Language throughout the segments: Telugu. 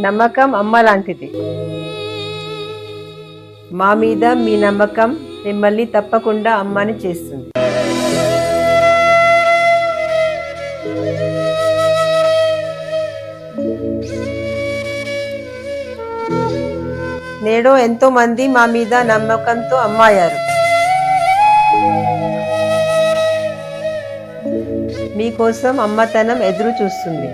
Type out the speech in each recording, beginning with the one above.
నమ్మకం అమ్మ లాంటిది. మా మీద మీ నమ్మకం మిమ్మల్ని తప్పకుండా అమ్మని చేస్తుంది. నేడు ఎంతో మంది మా మీద నమ్మకంతో అమ్మాయారు. మీకోసం అమ్మతనం ఎదురు చూస్తుంది.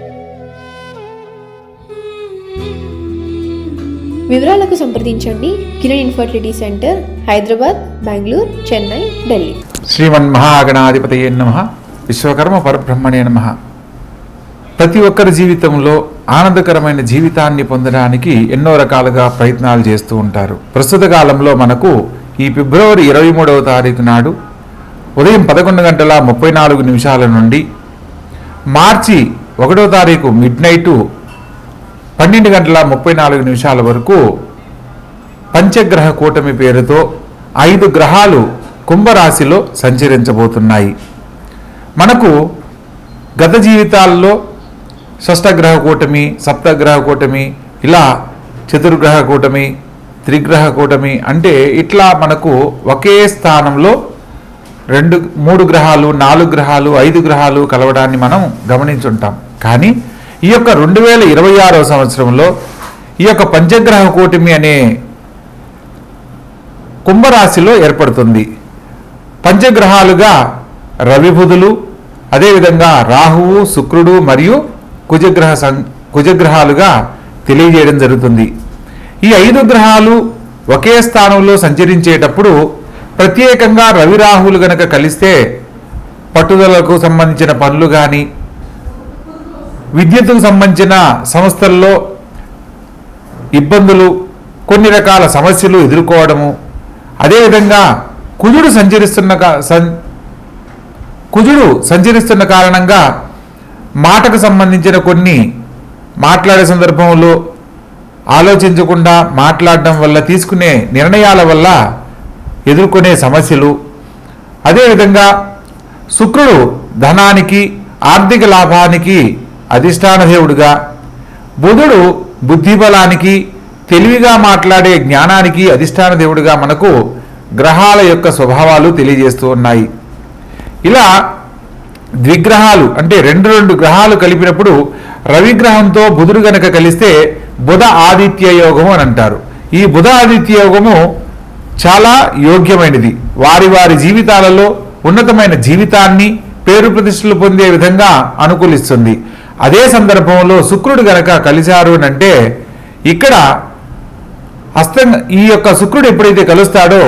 వివరాలకు సంప్రదించండి. Kiran infertility centre, Hyderabad, Bengaluru, Chennai, Delhi. శ్రీమన్మహాగణాధిపతయే నమః. విశ్వకర్మ పరబ్రహ్మణే నమః. ప్రతి ఒక్కరి జీవితంలో ఆనందకరమైన జీవితాన్ని పొందడానికి ఎన్నో రకాలుగా ప్రయత్నాలు చేస్తూ ఉంటారు. ప్రస్తుత కాలంలో మనకు ఈ ఫిబ్రవరి 23వ తారీఖు నాడు ఉదయం 11:34 నుండి మార్చి 1వ తారీఖు మిడ్నైటు 12:34 వరకు పంచగ్రహ కూటమి పేరుతో 5 గ్రహాలు కుంభరాశిలో సంచరించబోతున్నాయి. మనకు గత జీవితాల్లో షష్టగ్రహ కూటమి, సప్తగ్రహ కూటమి, ఇలా చతుర్గ్రహ కూటమి, త్రిగ్రహ కూటమి అంటే ఇట్లా మనకు ఒకే స్థానంలో 3 గ్రహాలు, 4 గ్రహాలు, 5 గ్రహాలు కలవడాన్ని మనం గమనించుంటాం. కానీ ఈ యొక్క 2026వ సంవత్సరంలో ఈ యొక్క పంచగ్రహ కూటమి అనే కుంభరాశిలో ఏర్పడుతుంది. పంచగ్రహాలుగా రవి, బుధులు, అదేవిధంగా రాహువు, శుక్రుడు మరియు కుజగ్రహాలుగా తెలియజేయడం జరుగుతుంది. ఈ 5 గ్రహాలు ఒకే స్థానంలో సంచరించేటప్పుడు ప్రత్యేకంగా రవి, రాహువులు గనక కలిస్తే పట్టుదలకు సంబంధించిన పనులు కానీ, విద్యుత్తుకు సంబంధించిన సంస్థల్లో ఇబ్బందులు, కొన్ని రకాల సమస్యలు ఎదుర్కోవడము, అదేవిధంగా కుజుడు సంచరిస్తున్న కారణంగా మాటకు సంబంధించిన కొన్ని మాట్లాడే సందర్భంలో ఆలోచించకుండా మాట్లాడడం వల్ల, తీసుకునే నిర్ణయాల వల్ల ఎదుర్కొనే సమస్యలు, అదేవిధంగా శుక్రుడు ధనానికి, ఆర్థిక లాభానికి అధిష్టాన దేవుడుగా, బుధుడు బుద్ధిబలానికి, తెలివిగా మాట్లాడే జ్ఞానానికి అధిష్టాన దేవుడుగా మనకు గ్రహాల యొక్క స్వభావాలు తెలియజేస్తూ ఉన్నాయి. ఇలా ద్విగ్రహాలు అంటే 2 గ్రహాలు కలిపినప్పుడు రవిగ్రహంతో బుధుడు గనక కలిస్తే బుధ ఆదిత్య యోగము అని అంటారు. ఈ బుధ ఆదిత్య యోగము చాలా యోగ్యమైనది. వారి జీవితాలలో ఉన్నతమైన జీవితాన్ని, పేరు ప్రతిష్టలు పొందే విధంగా అనుకూలిస్తుంది. అదే సందర్భంలో శుక్రుడు గనక కలిశారు అంటే ఇక్కడ ఈ యొక్క శుక్రుడు ఎప్పుడైతే కలుస్తాడో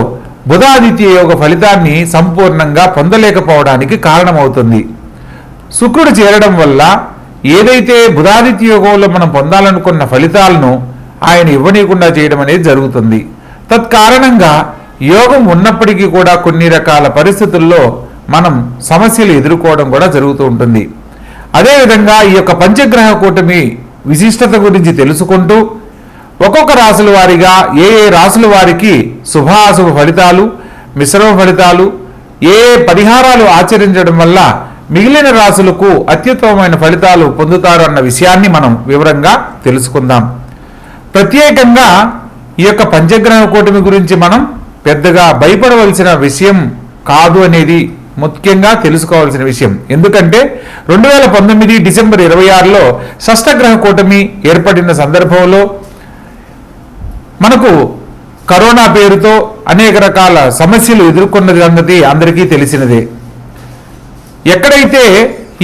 బుధాదిత్య యోగ ఫలితాన్ని సంపూర్ణంగా పొందలేకపోవడానికి కారణమవుతుంది. శుక్రుడు చేరడం వల్ల ఏదైతే బుధాదిత్య యోగంలో మనం పొందాలనుకున్న ఫలితాలను ఆయన ఇవ్వనీయకుండా చేయడం అనేది జరుగుతుంది. తత్కారణంగా యోగం ఉన్నప్పటికీ కూడా కొన్ని రకాల పరిస్థితుల్లో మనం సమస్యలు ఎదుర్కోవడం కూడా జరుగుతూ ఉంటుంది. అదేవిధంగా ఈ యొక్క పంచగ్రహ కూటమి విశిష్టత గురించి తెలుసుకుంటూ ఒక్కొక్క రాశుల వారిగా ఏ రాశుల వారికి శుభాశుభ ఫలితాలు, మిశ్రమ ఫలితాలు, ఏ పరిహారాలు ఆచరించడం వల్ల మిగిలిన రాశులకు అత్యుత్తమమైన ఫలితాలు పొందుతారు అన్న విషయాన్ని మనం వివరంగా తెలుసుకుందాం. ప్రత్యేకంగా ఈ యొక్క పంచగ్రహ కూటమి గురించి మనం పెద్దగా భయపడవలసిన విషయం కాదు అనేది ముఖ్యంగా తెలుసుకోవాల్సిన విషయం. ఎందుకంటే 2019 డిసెంబర్ 26లో షష్టగ్రహ కూటమి ఏర్పడిన సందర్భంలో మనకు కరోనా పేరుతో అనేక రకాల సమస్యలు ఎదుర్కొన్న సంగతి అందరికీ తెలిసినదే. ఎక్కడైతే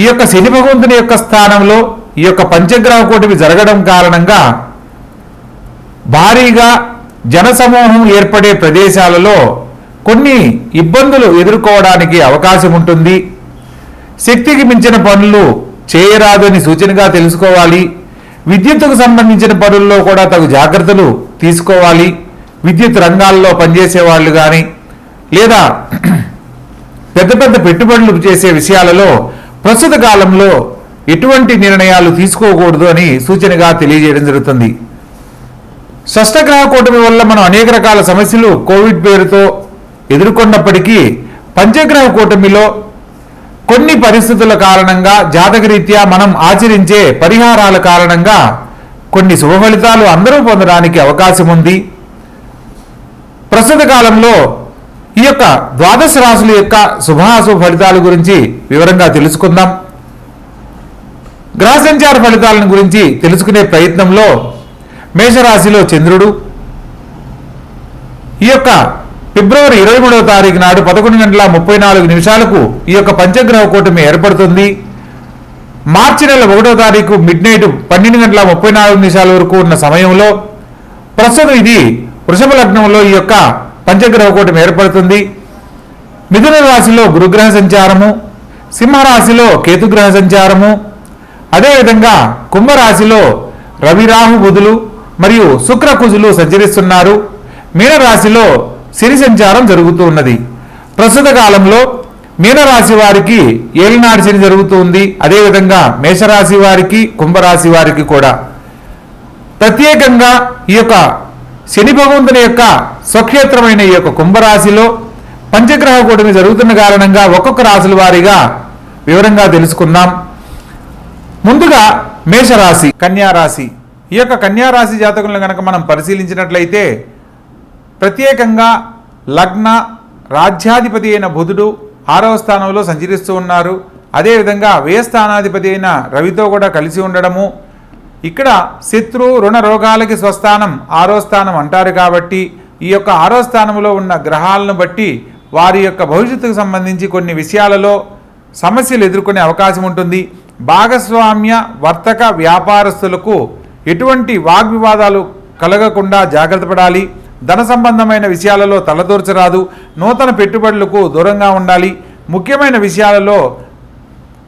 ఈ యొక్క శని భగవంతుని యొక్క స్థానంలో ఈ యొక్క పంచగ్రహ కూటమి జరగడం కారణంగా భారీగా జనసమూహం ఏర్పడే ప్రదేశాలలో కొన్ని ఇబ్బందులు ఎదుర్కోవడానికి అవకాశం ఉంటుంది. శక్తికి మించిన పనులు చేయరాదని సూచనగా తెలుసుకోవాలి. విద్యుత్తుకు సంబంధించిన పనుల్లో కూడా తగు జాగ్రత్తలు తీసుకోవాలి. విద్యుత్ రంగాల్లో పనిచేసే వాళ్ళు కానీ లేదా పెద్ద పెద్ద పెట్టుబడులు చేసే విషయాలలో ప్రస్తుత కాలంలో ఎటువంటి నిర్ణయాలు తీసుకోకూడదు అని సూచనగా తెలియజేయడం జరుగుతుంది. షష్టగ్రహ కూటమి వల్ల మనం అనేక రకాల సమస్యలు కోవిడ్ పేరుతో ఎదుర్కొన్నప్పటికీ పంచగ్రహ కూటమిలో కొన్ని పరిస్థితుల కారణంగా జాతకరీత్యా మనం ఆచరించే పరిహారాల కారణంగా కొన్ని శుభ ఫలితాలు అందరూ పొందడానికి అవకాశం ఉంది. ప్రస్తుత కాలంలో ఈ యొక్క ద్వాదశ రాశుల యొక్క శుభాశుభ ఫలితాల గురించి వివరంగా తెలుసుకుందాం. గ్రహ సంచార ఫలితాలను గురించి తెలుసుకునే ప్రయత్నంలో మేషరాశిలో చంద్రుడు ఈ యొక్క ఫిబ్రవరి 23వ తారీఖు నాడు 11:34 ఈ యొక్క పంచగ్రహ కూటమి ఏర్పడుతుంది. మార్చి నెల 1వ తారీఖు మిడ్ నైట్ 12:34 వరకు ఉన్న సమయంలో ప్రస్తుతం ఇది వృషభ లగ్నంలో ఈ యొక్క పంచగ్రహ కూటమి ఏర్పడుతుంది. మిథున రాశిలో గురుగ్రహ సంచారము, సింహరాశిలో కేతుగ్రహ సంచారము, అదేవిధంగా కుంభరాశిలో రవి రాహు బుధులు మరియు శుక్ర కుజులు సంచరిస్తున్నారు. మీనరాశిలో శని సంచారం జరుగుతూ ఉన్నది. ప్రస్తుత కాలంలో మీనరాశి వారికి ఏలినాడు శని జరుగుతుంది. అదేవిధంగా మేషరాశి వారికి కుంభరాశి వారికి కూడా ప్రత్యేకంగా ఈ యొక్క శని భగవంతుని యొక్క స్వక్షేత్రమైన ఈ యొక్క కుంభరాశిలో పంచగ్రహ కూటమి జరుగుతున్న కారణంగా ఒక్కొక్క రాశుల వారీగా వివరంగా తెలుసుకుందాం. ముందుగా మేషరాశి, కన్యారాశి. ఈ యొక్క కన్యారాశి జాతకులను కనుక మనం పరిశీలించినట్లయితే ప్రత్యేకంగా లగ్న రాజ్యాధిపతి అయిన బుధుడు 6వ స్థానంలో సంచరిస్తూ ఉన్నారు. అదేవిధంగా వ్యయస్థానాధిపతి అయిన రవితో కూడా కలిసి ఉండడము, ఇక్కడ శత్రు రుణ రోగాలకి స్వస్థానం 6వ స్థానం అంటారు. కాబట్టి ఈ యొక్క 6వ స్థానంలో ఉన్న గ్రహాలను బట్టి వారి యొక్క భవిష్యత్తుకు సంబంధించి కొన్ని విషయాలలో సమస్యలు ఎదుర్కొనే అవకాశం ఉంటుంది. భాగస్వామ్య వర్తక వ్యాపారస్తులకు ఎటువంటి వాగ్వివాదాలు కలగకుండా జాగ్రత్త పడాలి. ధన సంబంధమైన విషయాలలో తలదూర్చరాదు. నూతన పెట్టుబడులకు దూరంగా ఉండాలి. ముఖ్యమైన విషయాలలో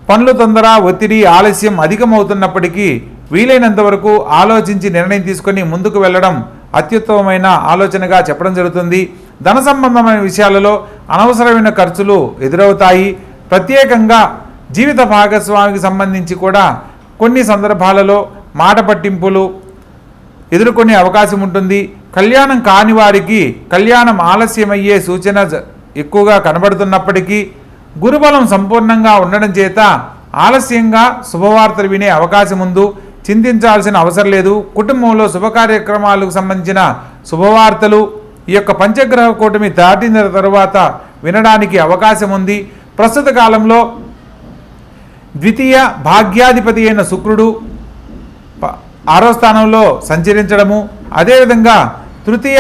పనులు తొందర, ఒత్తిడి, ఆలస్యం అధికమవుతున్నప్పటికీ వీలైనంత వరకు ఆలోచించి నిర్ణయం తీసుకొని ముందుకు వెళ్ళడం అత్యుత్తమమైన ఆలోచనగా చెప్పడం జరుగుతుంది. ధన సంబంధమైన విషయాలలో అనవసరమైన ఖర్చులు ఎదురవుతాయి. ప్రత్యేకంగా జీవిత భాగస్వామికి సంబంధించి కూడా కొన్ని సందర్భాలలో మాట పట్టింపులు ఎదుర్కొనే అవకాశం ఉంటుంది. కళ్యాణం కాని వారికి కళ్యాణం ఆలస్యమయ్యే సూచన ఎక్కువగా కనబడుతున్నప్పటికీ గురుబలం సంపూర్ణంగా ఉండడం చేత ఆలస్యంగా శుభవార్తలు వినే అవకాశం ఉంది. చింతించాల్సిన అవసరం లేదు. కుటుంబంలో శుభ కార్యక్రమాలకు సంబంధించిన శుభవార్తలు ఈ యొక్క పంచగ్రహ కూటమి దాటిన తరువాత వినడానికి అవకాశం ఉంది. ప్రస్తుత కాలంలో ద్వితీయ భాగ్యాధిపతి అయిన శుక్రుడు 6వ స్థానంలో సంచరించడము, అదేవిధంగా తృతీయ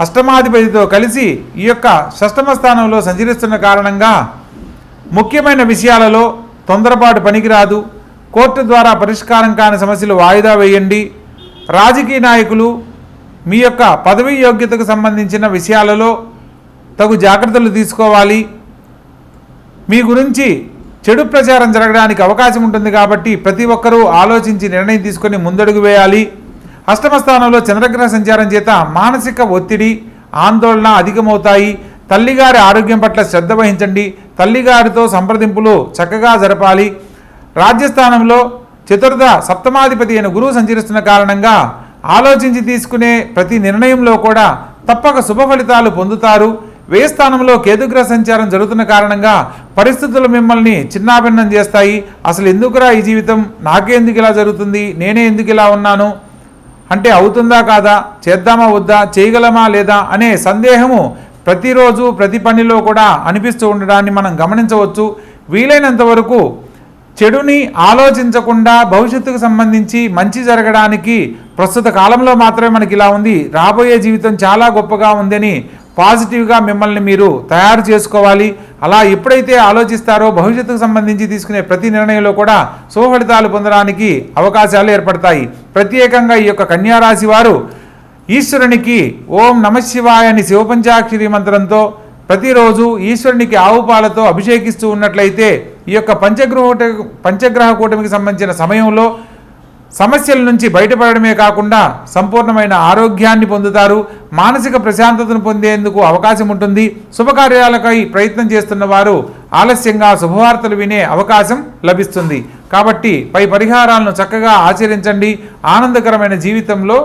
అష్టమాధిపతితో కలిసి ఈ యొక్క షష్టమ స్థానంలో సంచరిస్తున్న కారణంగా ముఖ్యమైన విషయాలలో తొందరపాటు పనికిరాదు. కోర్టు ద్వారా పరిష్కారం కాని సమస్యలు వాయిదా వేయండి. రాజకీయ నాయకులు మీ యొక్క పదవీ యోగ్యతకు సంబంధించిన విషయాలలో తగు జాగ్రత్తలు తీసుకోవాలి. మీ గురించి చెడు ప్రచారం జరగడానికి అవకాశం ఉంటుంది. కాబట్టి ప్రతి ఒక్కరూ ఆలోచించి నిర్ణయం తీసుకొని ముందడుగు వేయాలి. అష్టమ స్థానంలో చంద్రగ్రహ సంచారం చేత మానసిక ఒత్తిడి, ఆందోళన అధికమవుతాయి. తల్లిగారి ఆరోగ్యం పట్ల శ్రద్ధ వహించండి. తల్లిగారితో సంప్రదింపులు చక్కగా జరపాలి. రాజ్యస్థానంలో చతుర్థ సప్తమాధిపతి అయిన గురువు సంచరిస్తున్న కారణంగా ఆలోచించి తీసుకునే ప్రతి నిర్ణయంలో కూడా తప్పక శుభ ఫలితాలు పొందుతారు. వ్యయస్థానంలో కేతుగ్రహ సంచారం జరుగుతున్న కారణంగా పరిస్థితులు మిమ్మల్ని చిన్నాభిన్నం చేస్తాయి. అసలు ఎందుకురా ఈ జీవితం, నాకే ఎందుకు ఇలా జరుగుతుంది, నేనే ఎందుకు ఇలా ఉన్నాను అంటే అవుతుందా కాదా, చేద్దామా వద్దా, చేయగలమా లేదా అనే సందేహము ప్రతిరోజు ప్రతి పనిలో కూడా అనిపిస్తూ ఉండడాన్ని మనం గమనించవచ్చు. వీలైనంత వరకు చెడుని ఆలోచించకుండా భవిష్యత్తుకు సంబంధించి మంచి జరగడానికి ప్రస్తుత కాలంలో మాత్రమే మనకి ఇలా ఉంది, రాబోయే జీవితం చాలా గొప్పగా ఉందని పాజిటివ్గా మిమ్మల్ని మీరు తయారు చేసుకోవాలి. అలా ఎప్పుడైతే ఆలోచిస్తారో భవిష్యత్తుకు సంబంధించి తీసుకునే ప్రతి నిర్ణయంలో కూడా శుభ ఫలితాలు పొందడానికి అవకాశాలు ఏర్పడతాయి. ప్రత్యేకంగా ఈ యొక్క కన్యారాశి వారు ఈశ్వరునికి ఓం నమశివాయ అని శివపంచాక్షరి మంత్రంతో ప్రతిరోజు ఈశ్వరునికి ఆవు పాలతో అభిషేకిస్తూ ఉన్నట్లయితే ఈ యొక్క పంచగ్రహ కూటమికి సంబంధించిన సమయంలో సమస్యల నుంచి బయటపడడమే కాకుండా సంపూర్ణమైన ఆరోగ్యాన్ని పొందుతారు. మానసిక ప్రశాంతతను పొందేందుకు అవకాశం ఉంటుంది. శుభకార్యాలకై ప్రయత్నం చేస్తున్న వారు ఆలస్యంగా శుభవార్తలు వినే అవకాశం లభిస్తుంది. కాబట్టి పై పరిహారాలను చక్కగా ఆచరించండి. ఆనందకరమైన జీవితంలో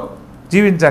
జీవించండి.